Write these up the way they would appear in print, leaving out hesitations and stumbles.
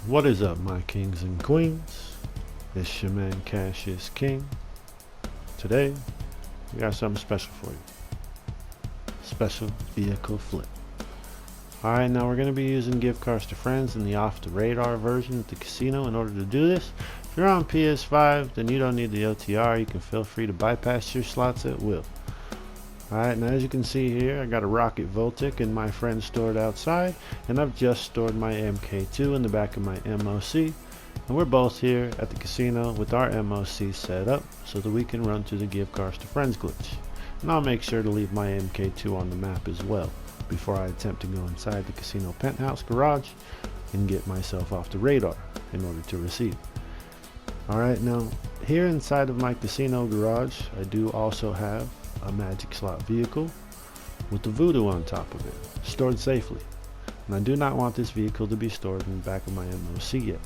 What is up, my kings and queens? It's your man Cash is King. Today we got something special for you. Special vehicle flip. Alright, now we're going to be using gift cards to friends in the off the radar version at the casino in order to do this. If you're on PS5, then you don't need the OTR. You can feel free to bypass your slots at will. Alright, now as you can see here, I got a Rocket Voltic and my friend stored outside, and I've just stored my MK2 in the back of my MOC, and we're both here at the casino with our MOC set up so that we can run through the gift cards to friends glitch. And I'll make sure to leave my MK2 on the map as well before I attempt to go inside the casino penthouse garage and get myself off the radar in order to receive. Alright, now here inside of my casino garage I do also have a magic slot vehicle with the voodoo on top of it, stored safely. And I do not want this vehicle to be stored in the back of my MOC yet.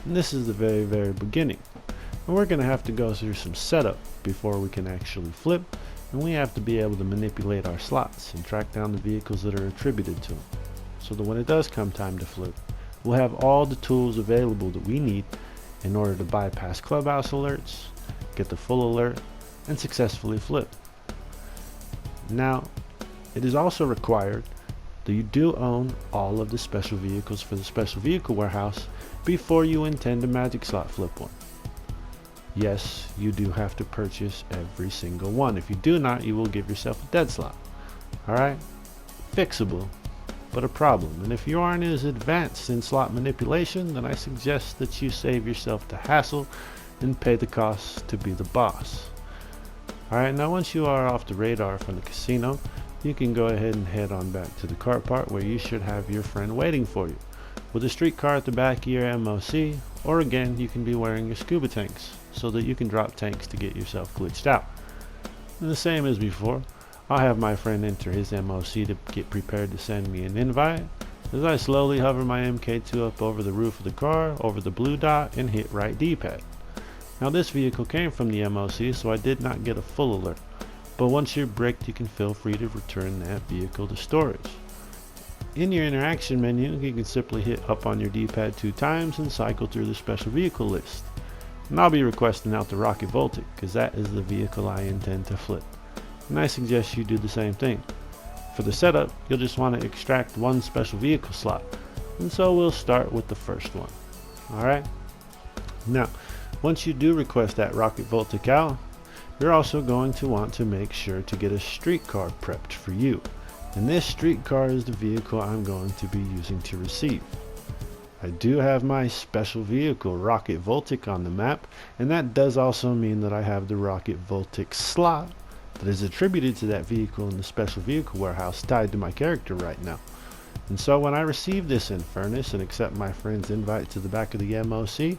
And this is the very beginning. And we're going to have to go through some setup before we can actually flip. And we have to be able to manipulate our slots and track down the vehicles that are attributed to them, so that when it does come time to flip, we'll have all the tools available that we need in order to bypass clubhouse alerts, get the full alert, and successfully flip. Now, it is also required that you do own all of the special vehicles for the special vehicle warehouse before you intend to magic slot flip one. Yes, you do have to purchase every single one. If you do not, you will give yourself a dead slot. Alright? Fixable, but a problem. And if you aren't as advanced in slot manipulation, then I suggest that you save yourself the hassle and pay the cost to be the boss. Alright, now once you are off the radar from the casino, you can go ahead and head on back to the car part where you should have your friend waiting for you with a streetcar at the back of your MOC, or again you can be wearing your scuba tanks so that you can drop tanks to get yourself glitched out. And the same as before, I'll have my friend enter his MOC to get prepared to send me an invite as I slowly hover my MK2 up over the roof of the car, over the blue dot, and hit right D-pad. Now this vehicle came from the MOC, so I did not get a full alert, but once you're bricked you can feel free to return that vehicle to storage. In your interaction menu, you can simply hit up on your D-pad 2 times and cycle through the special vehicle list. And I'll be requesting out the Rocket Voltic because that is the vehicle I intend to flip. And I suggest you do the same thing. For the setup, you'll just want to extract one special vehicle slot, and so we'll start with the first one. Alright? Now, once you do request that Rocket Voltic out, you're also going to want to make sure to get a streetcar prepped for you. And this streetcar is the vehicle I'm going to be using to receive. I do have my special vehicle Rocket Voltic on the map, and that does also mean that I have the Rocket Voltic slot that is attributed to that vehicle in the special vehicle warehouse tied to my character right now. And so when I receive this Infernus and accept my friend's invite to the back of the MOC,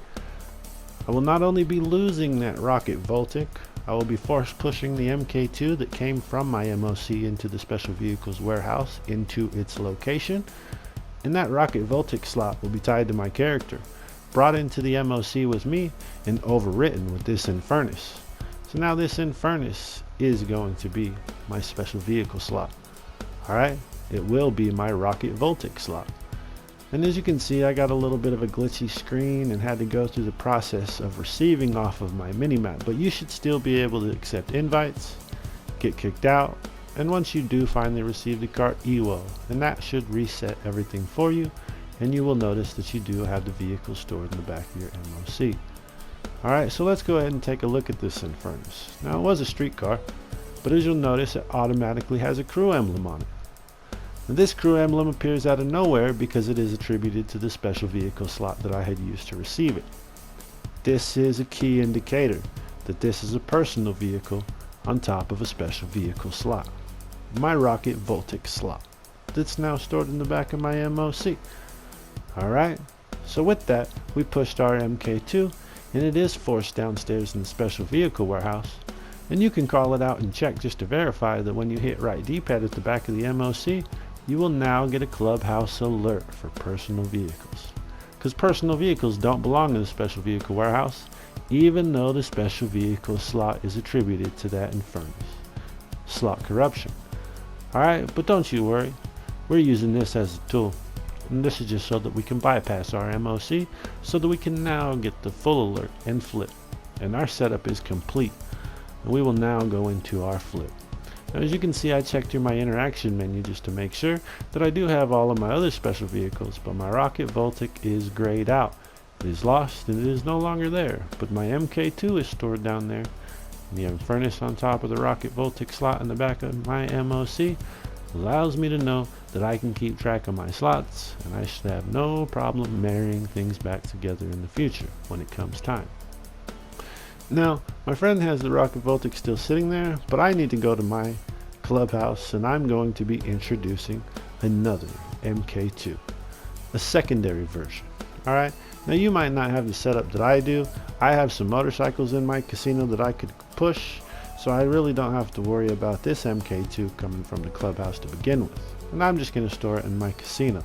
I will not only be losing that Rocket Voltic, I will be force pushing the MK2 that came from my MOC into the special vehicles warehouse into its location, and that Rocket Voltic slot will be tied to my character, brought into the MOC with me, and overwritten with this Infernus. So now this Infernus is going to be my special vehicle slot. Alright, it will be my Rocket Voltic slot. And as you can see, I got a little bit of a glitchy screen and had to go through the process of receiving off of my minimap, but you should still be able to accept invites, get kicked out, and once you do finally receive the cart, EWO, and that should reset everything for you, and you will notice that you do have the vehicle stored in the back of your MOC. Alright, so let's go ahead and take a look at this Infernus. Now it was a streetcar, but as you'll notice, it automatically has a crew emblem on it. Now, this crew emblem appears out of nowhere because it is attributed to the special vehicle slot that I had used to receive it. This is a key indicator that this is a personal vehicle on top of a special vehicle slot. My Rocket Voltic slot that's now stored in the back of my MOC. Alright, so with that, we pushed our MK2 and it is forced downstairs in the special vehicle warehouse. And you can call it out and check just to verify that when you hit right D-pad at the back of the MOC, you will now get a clubhouse alert for personal vehicles. Because personal vehicles don't belong in the special vehicle warehouse, even though the special vehicle slot is attributed to that Infernus. Slot corruption. Alright, but don't you worry. We're using this as a tool. And this is just so that we can bypass our MOC so that we can now get the full alert and flip. And our setup is complete. And we will now go into our flip. Now, as you can see, I checked through my interaction menu just to make sure that I do have all of my other special vehicles, but my Rocket Voltic is grayed out. It is lost and it is no longer there, but my MK2 is stored down there. And the furnace on top of the Rocket Voltic slot in the back of my MOC allows me to know that I can keep track of my slots, and I should have no problem marrying things back together in the future when it comes time. Now, my friend has the Rocket Voltic still sitting there, but I need to go to my clubhouse and I'm going to be introducing another MK2, a secondary version. Alright, now you might not have the setup that I do. I have some motorcycles in my casino that I could push, so I really don't have to worry about this MK2 coming from the clubhouse to begin with. And I'm just going to store it in my casino.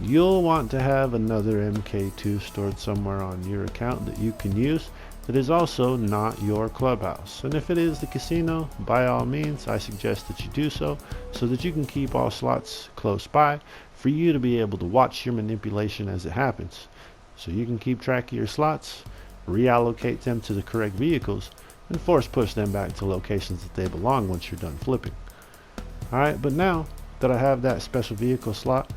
You'll want to have another MK2 stored somewhere on your account that you can use that is also not your clubhouse. And if it is the casino, by all means, I suggest that you do so that you can keep all slots close by for you to be able to watch your manipulation as it happens. So you can keep track of your slots, reallocate them to the correct vehicles, and force push them back to locations that they belong once you're done flipping. Alright, but now that I have that special vehicle slot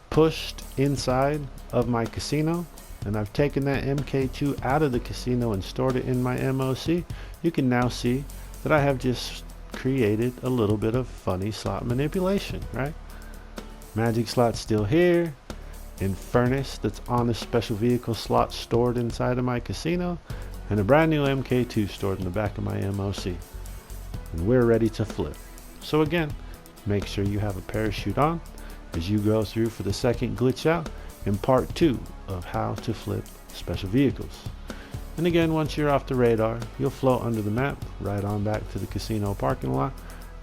pushed inside of my casino, and I've taken that MK2 out of the casino and stored it in my MOC, you can now see that I have just created a little bit of funny slot manipulation, right? Magic slot still here, and furnace that's on the special vehicle slot stored inside of my casino, and a brand new MK2 stored in the back of my MOC. And we're ready to flip. So again, make sure you have a parachute on as you go through for the second glitch out in part 2 of how to flip special vehicles. And again, once you're off the radar, you'll float under the map right on back to the casino parking lot,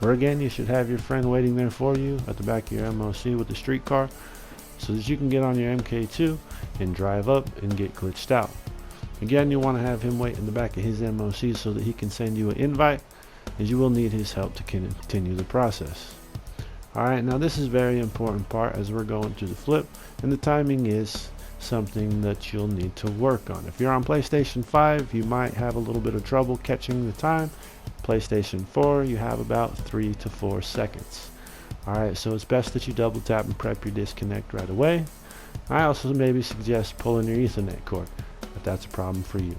where again you should have your friend waiting there for you at the back of your MOC with the streetcar, so that you can get on your MK2 and drive up and get glitched out. Again, you'll want to have him wait in the back of his MOC so that he can send you an invite, as you will need his help to continue the process. Alright, now this is a very important part as we're going through the flip, and the timing is something that you'll need to work on. If you're on PlayStation 5, you might have a little bit of trouble catching the time. PlayStation 4, you have about 3 to 4 seconds. Alright, so it's best that you double tap and prep your disconnect right away. I also maybe suggest pulling your Ethernet cord if that's a problem for you.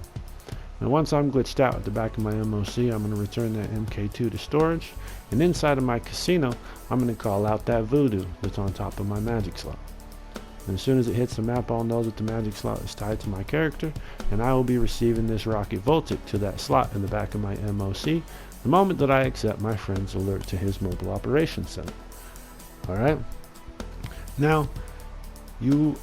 And once I'm glitched out at the back of my MOC, I'm going to return that MK2 to storage, and inside of my casino I'm going to call out that voodoo that's on top of my magic slot. And as soon as it hits the map, I'll know that the magic slot is tied to my character, and I will be receiving this Rocket Voltic to that slot in the back of my MOC the moment that I accept my friend's alert to his mobile operations center. Alright, now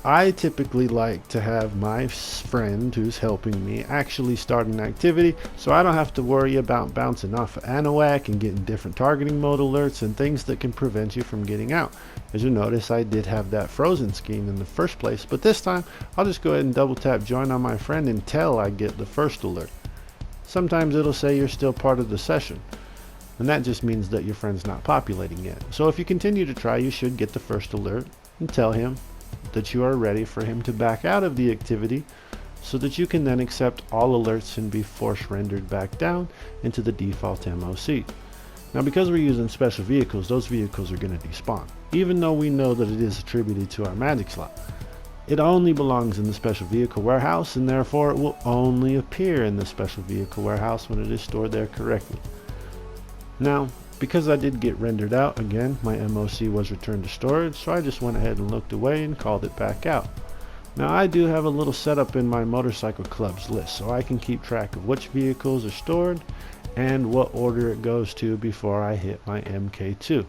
I typically like to have my friend who's helping me actually start an activity, so I don't have to worry about bouncing off of Anahuac and getting different targeting mode alerts and things that can prevent you from getting out. As you notice, I did have that frozen scheme in the first place, but this time I'll just go ahead and double tap join on my friend until I get the first alert. Sometimes it'll say you're still part of the session, and that just means that your friend's not populating yet. So if you continue to try, you should get the first alert and tell him that you are ready for him to back out of the activity, so that you can then accept all alerts and be force rendered back down into the default MOC. Now, because we're using special vehicles, those vehicles are going to despawn, even though we know that it is attributed to our magic slot. It only belongs in the special vehicle warehouse, and therefore it will only appear in the special vehicle warehouse when it is stored there correctly. Now, because I did get rendered out, again, my MOC was returned to storage, so I just went ahead and looked away and called it back out. Now, I do have a little setup in my motorcycle clubs list, so I can keep track of which vehicles are stored and what order it goes to before I hit my MK2.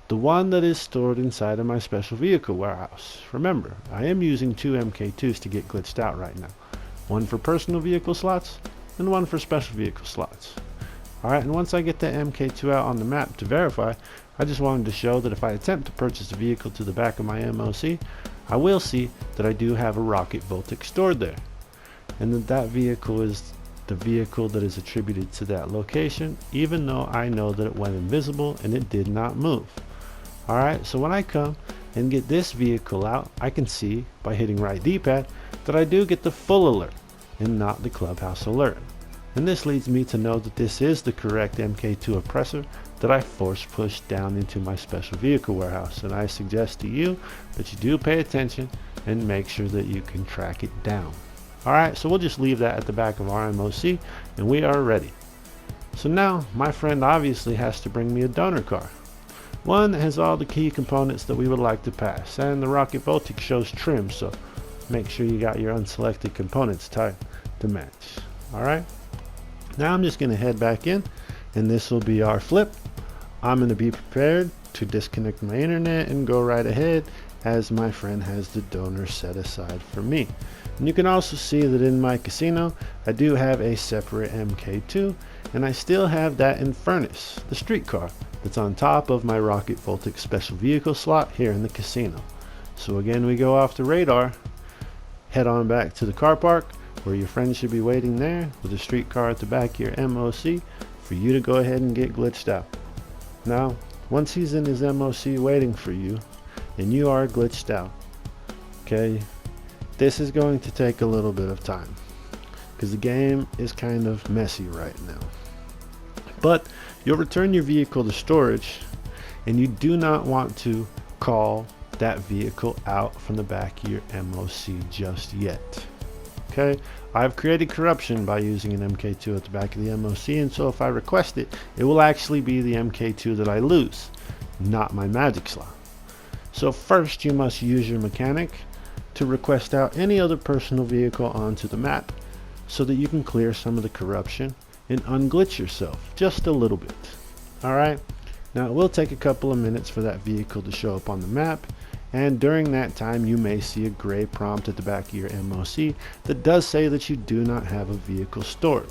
The one that is stored inside of my special vehicle warehouse. Remember, I am using 2 MK2s to get glitched out right now. One for personal vehicle slots and one for special vehicle slots. Alright, and once I get that MK2 out on the map to verify, I just wanted to show that if I attempt to purchase a vehicle to the back of my MOC, I will see that I do have a Rocket Voltic stored there, and that vehicle is the vehicle that is attributed to that location, even though I know that it went invisible and it did not move. Alright, so when I come and get this vehicle out, I can see by hitting right D-pad that I do get the full alert and not the clubhouse alert. And this leads me to know that this is the correct MK2 oppressor that I force pushed down into my special vehicle warehouse. And I suggest to you that you do pay attention and make sure that you can track it down. Alright, so we'll just leave that at the back of our MOC and we are ready. So now my friend obviously has to bring me a donor car. One that has all the key components that we would like to pass, and the rocket voltage shows trim, so make sure you got your unselected components tied to match. Alright, now I'm just going to head back in and this will be our flip. I'm going to be prepared to disconnect my internet and go right ahead as my friend has the donor set aside for me. And you can also see that in my casino I do have a separate MK2 and I still have that Infernus, the streetcar, that's on top of my rocket voltage special vehicle slot here in the casino. So again, we go off the radar, head on back to the car park where your friend should be waiting there with a streetcar at the back of your MOC for you to go ahead and get glitched out. Now once he's in his MOC waiting for you and you are glitched out, okay, this is going to take a little bit of time because the game is kind of messy right now. But you'll return your vehicle to storage and you do not want to call that vehicle out from the back of your MOC just yet. Okay, I've created corruption by using an MK2 at the back of the MOC, and so if I request it, it will actually be the MK2 that I lose, not my magic slot. So first you must use your mechanic to request out any other personal vehicle onto the map so that you can clear some of the corruption and unglitch yourself just a little bit. Alright, now it will take a couple of minutes for that vehicle to show up on the map, and during that time you may see a gray prompt at the back of your MOC that does say that you do not have a vehicle stored.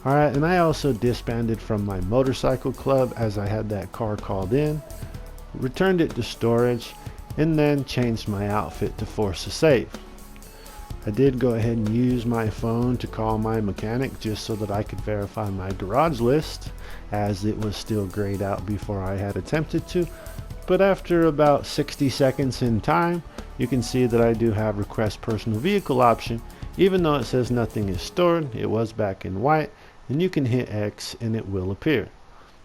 Alright, and I also disbanded from my motorcycle club as I had that car called in, returned it to storage, and then changed my outfit to force a save. I did go ahead and use my phone to call my mechanic just so that I could verify my garage list, as it was still grayed out before I had attempted to. But after about 60 seconds in time, you can see that I do have request personal vehicle option. Even though it says nothing is stored, it was back in white, and you can hit X and it will appear.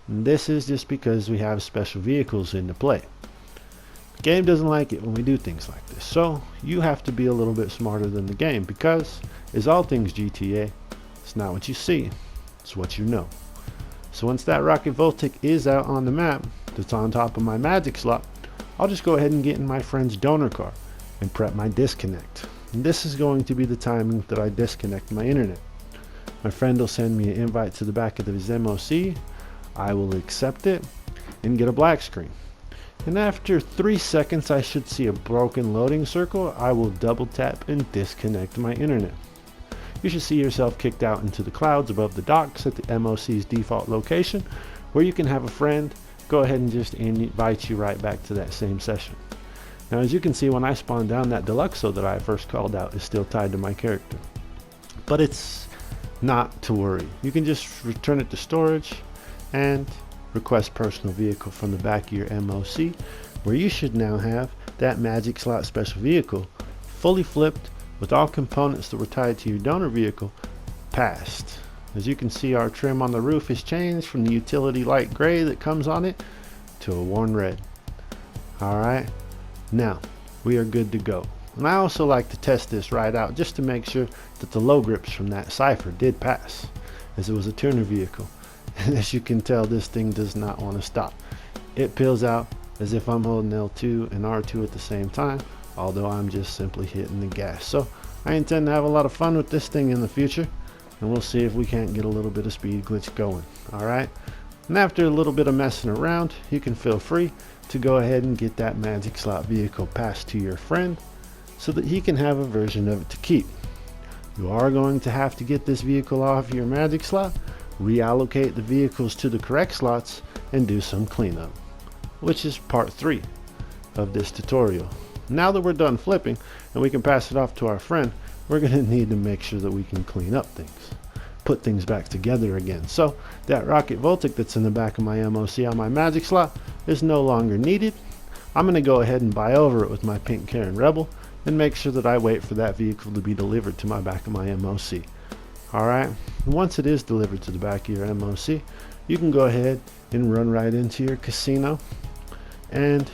And this is just because we have special vehicles into play. The game doesn't like it when we do things like this, so you have to be a little bit smarter than the game, because as all things GTA, it's not what you see, it's what you know. So once that rocket voltic is out on the map that's on top of my magic slot, I'll just go ahead and get in my friend's donor car and prep my disconnect. And this is going to be the timing that I disconnect my internet. My friend will send me an invite to the back of his MOC, I will accept it and get a black screen. And after 3 seconds I should see a broken loading circle. I will double tap and disconnect my internet. You should see yourself kicked out into the clouds above the docks at the MOC's default location, where you can have a friend go ahead and just invite you right back to that same session. Now as you can see, when I spawn down, that Deluxo that I first called out is still tied to my character. But it's not to worry. You can just return it to storage and request personal vehicle from the back of your MOC, where you should now have that magic slot special vehicle fully flipped with all components that were tied to your donor vehicle passed. As you can see, our trim on the roof has changed from the utility light gray that comes on it to a worn red. Alright, now we are good to go. And I also like to test this right out just to make sure that the low grips from that cipher did pass, as it was a tuner vehicle. And as you can tell, this thing does not want to stop. It peels out as if I'm holding L2 and R2 at the same time, although I'm just simply hitting the gas. So I intend to have a lot of fun with this thing in the future, and we'll see if we can't get a little bit of speed glitch going. Alright, and after a little bit of messing around, you can feel free to go ahead and get that magic slot vehicle passed to your friend so that he can have a version of it to keep. You are going to have to get this vehicle off your magic slot, reallocate the vehicles to the correct slots, and do some cleanup, which is part 3 of this tutorial. Now that we're done flipping and we can pass it off to our friend, we're going to need to make sure that we can clean up things, put things back together again. So that rocket voltic that's in the back of my MOC on my magic slot is no longer needed, I'm going to go ahead and buy over it with my pink Karen Rebel and make sure that I wait for that vehicle to be delivered to my back of my MOC. Alright, once it is delivered to the back of your MOC, you can go ahead and run right into your casino, and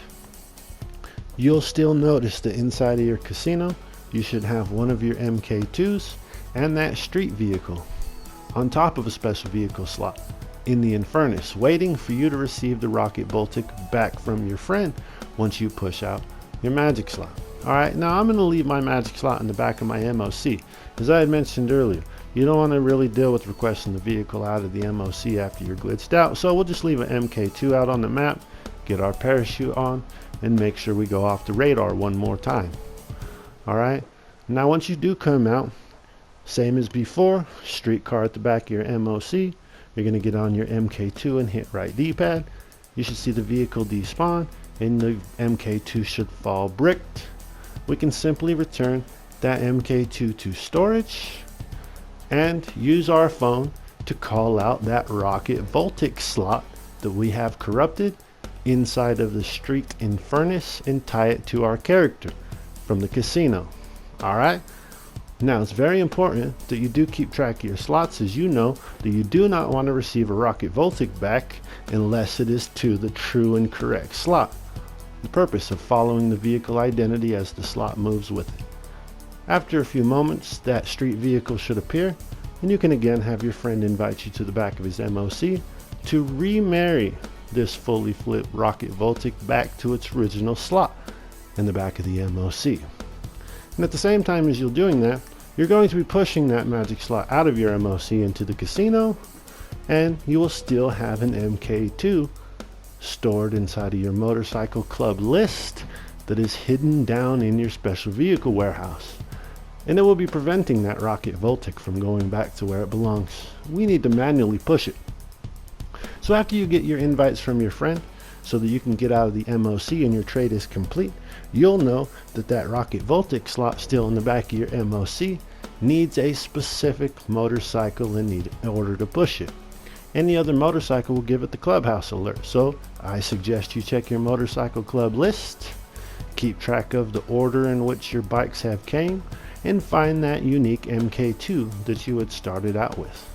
you'll still notice that inside of your casino you should have one of your MK2s and that street vehicle on top of a special vehicle slot in the Infernus, waiting for you to receive the rocket Voltic back from your friend once you push out your magic slot. Alright, now I'm going to leave my magic slot in the back of my MOC. As I had mentioned earlier, you don't want to really deal with requesting the vehicle out of the MOC after you're glitched out, so we'll just leave an MK2 out on the map, get our parachute on, and make sure we go off the radar one more time. Alright, now once you do come out, same as before, streetcar at the back of your MOC, you're going to get on your MK2 and hit right D-pad. You should see the vehicle despawn and the MK2 should fall bricked. We can simply return that MK2 to storage and use our phone to call out that rocket Voltic slot that we have corrupted inside of the street Infernus and tie it to our character from the casino. Alright, now it's very important that you do keep track of your slots, as you know that you do not want to receive a rocket Voltic back unless it is to the true and correct slot. The purpose of following the vehicle identity as the slot moves with it. After a few moments, that street vehicle should appear, and you can again have your friend invite you to the back of his MOC to remarry this fully flipped rocket Voltic back to its original slot in the back of the MOC. And at the same time as you're doing that, you're going to be pushing that magic slot out of your MOC into the casino, and you will still have an MK2 stored inside of your motorcycle club list that is hidden down in your special vehicle warehouse. And it will be preventing that rocket Voltic from going back to where it belongs. We need to manually push it. So after you get your invites from your friend so that you can get out of the MOC and your trade is complete, you'll know that that rocket Voltic slot still in the back of your MOC needs a specific motorcycle in order to push it. Any other motorcycle will give it the clubhouse alert, so I suggest you check your motorcycle club list, keep track of the order in which your bikes have came, and find that unique MK2 that you had started out with.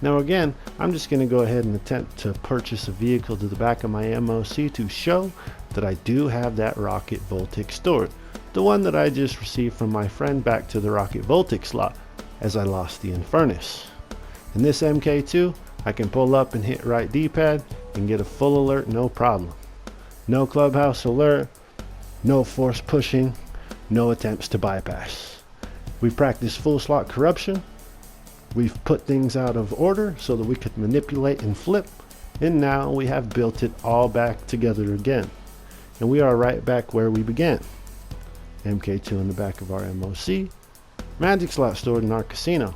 Now again, I'm just going to go ahead and attempt to purchase a vehicle to the back of my MOC to show that I do have that rocket Voltic stored, the one that I just received from my friend back to the rocket Voltic slot as I lost the Infernus. In this MK2, I can pull up and hit right D-pad and get a full alert, no problem. No clubhouse alert, no force pushing, no attempts to bypass. We practice full slot corruption. We've put things out of order so that we could manipulate and flip, and now we have built it all back together again. And we are right back where we began. MK2 in the back of our MOC, magic slot stored in our casino,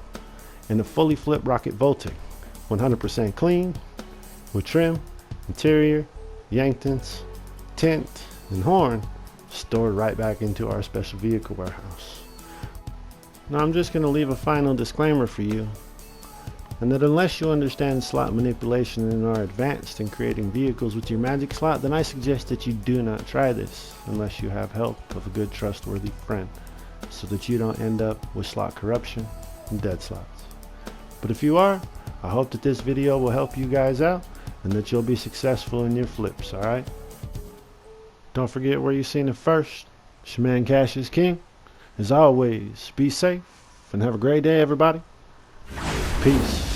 and a fully flipped rocket Voltic, 100% clean, with trim, interior, Yanktons, tint, and horn stored right back into our special vehicle warehouse. Now I'm just going to leave a final disclaimer for you, and that unless you understand slot manipulation and are advanced in creating vehicles with your magic slot, then I suggest that you do not try this unless you have help of a good trustworthy friend, so that you don't end up with slot corruption and dead slots. But if you are, I hope that this video will help you guys out and that you'll be successful in your flips, alright? Don't forget where you seen it first. It's your man Cash is King. As always, be safe and have a great day, everybody. Peace.